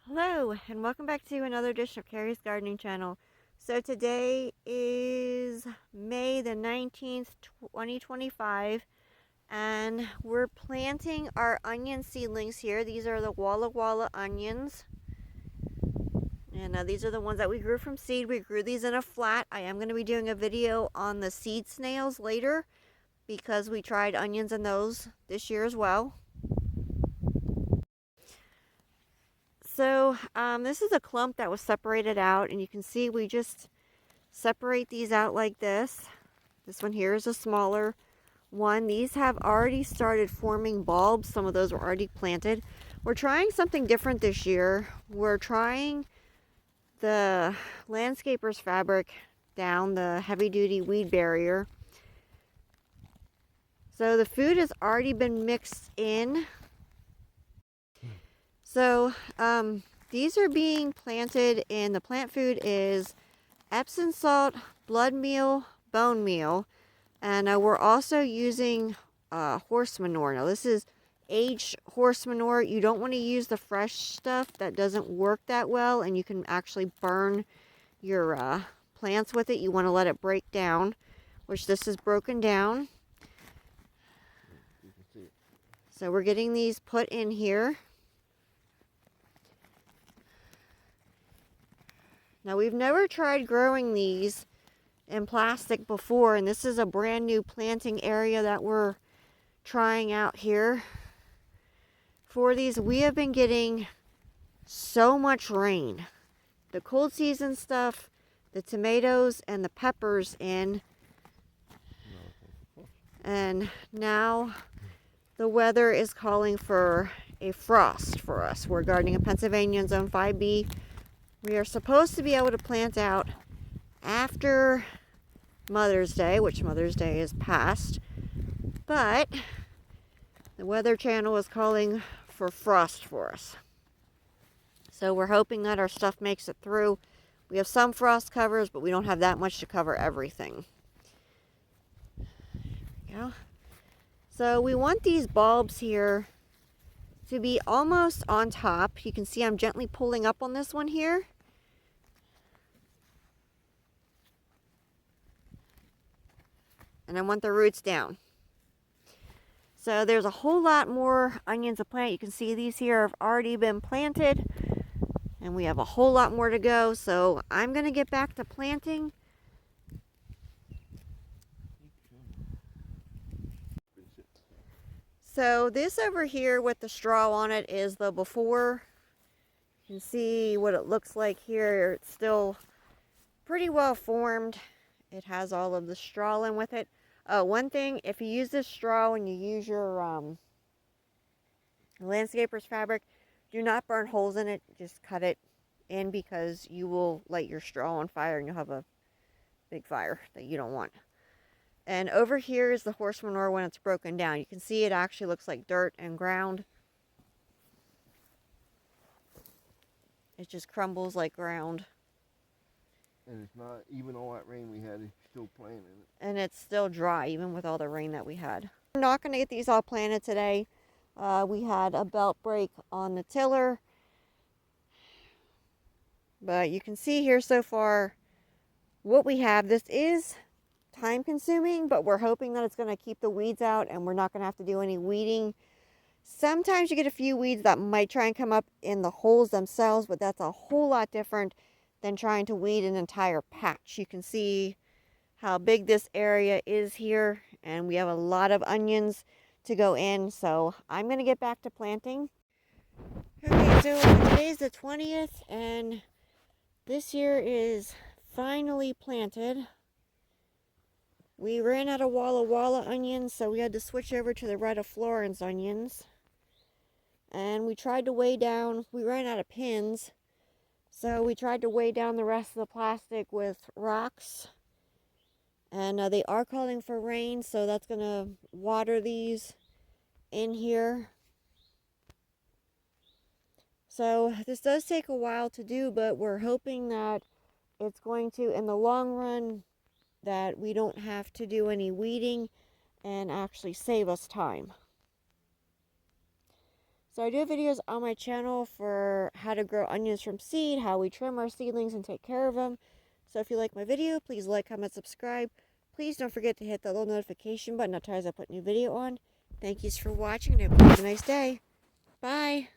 Hello, and welcome back to another edition of Carrie's Gardening Channel. So today is May the 19th, 2025, and we're planting our onion seedlings here. These are the Walla Walla onions. And these are the ones that we grew from seed. We grew these in a flat. I am going to be doing a video on the seed snails later because we tried onions in those this year as well. So this is a clump that was separated out, and you can see we just separate these out like this. This one here is a smaller one. These have already started forming bulbs. Some of those were already planted. We're trying something different this year. We're trying the landscaper's fabric down, the heavy-duty weed barrier. So the food has already been mixed in. So these are being planted in, the plant food is Epsom salt, blood meal, bone meal, and we're also using horse manure. Now this is aged horse manure. You don't want to use the fresh stuff. That doesn't work that well, and you can actually burn your plants with it. You want to let it break down, which this is broken down. So we're getting these put in here. Now we've never tried growing these in plastic before, and this is a brand new planting area that we're trying out here. For these, we have been getting so much rain. The cold season stuff, the tomatoes and the peppers in, and now the weather is calling for a frost for us. We're gardening in Pennsylvania in Zone 5B. We are supposed to be able to plant out after Mother's Day, which Mother's Day is past, but the Weather Channel is calling for frost for us. So we're hoping that our stuff makes it through. We have some frost covers, but we don't have that much to cover everything. There we go. So we want these bulbs here to be almost on top. You can see I'm gently pulling up on this one here. And I want the roots down. So there's a whole lot more onions to plant. You can see these here have already been planted, and we have a whole lot more to go. So I'm going to get back to planting. So this over here with the straw on it is the before. You can see what it looks like here. It's still pretty well formed. It has all of the straw in with it. One thing, if you use this straw and you use your landscaper's fabric, do not burn holes in it. Just cut it in, because you will light your straw on fire and you'll have a big fire that you don't want. And over here is the horse manure when it's broken down. You can see it actually looks like dirt and ground. It just crumbles like ground. And it's not, even all that rain we had, it's still planting it. And it's still dry, even with all the rain that we had. We're not going to get these all planted today. We had a belt break on the tiller. But you can see here so far what we have. This is time consuming, but we're hoping that it's going to keep the weeds out and we're not going to have to do any weeding. Sometimes you get a few weeds that might try and come up in the holes themselves, but that's a whole lot different than trying to weed an entire patch. You can see how big this area is here, and we have a lot of onions to go in, so I'm going to get back to planting. Okay, so today's the 20th, and this year is finally planted. We ran out of Walla Walla onions, so we had to switch over to the Red of Florence onions. And we tried to weigh down, we ran out of pins, so we tried to weigh down the rest of the plastic with rocks. And they are calling for rain, so that's going to water these in here. So this does take a while to do, but we're hoping that it's going to, in the long run, that we don't have to do any weeding and actually save us time. So I do videos on my channel for how to grow onions from seed, how we trim our seedlings and take care of them. So if you like my video, please like, comment, subscribe. Please don't forget to hit that little notification button as I put a new video on. Thank yous for watching and have a nice day. Bye.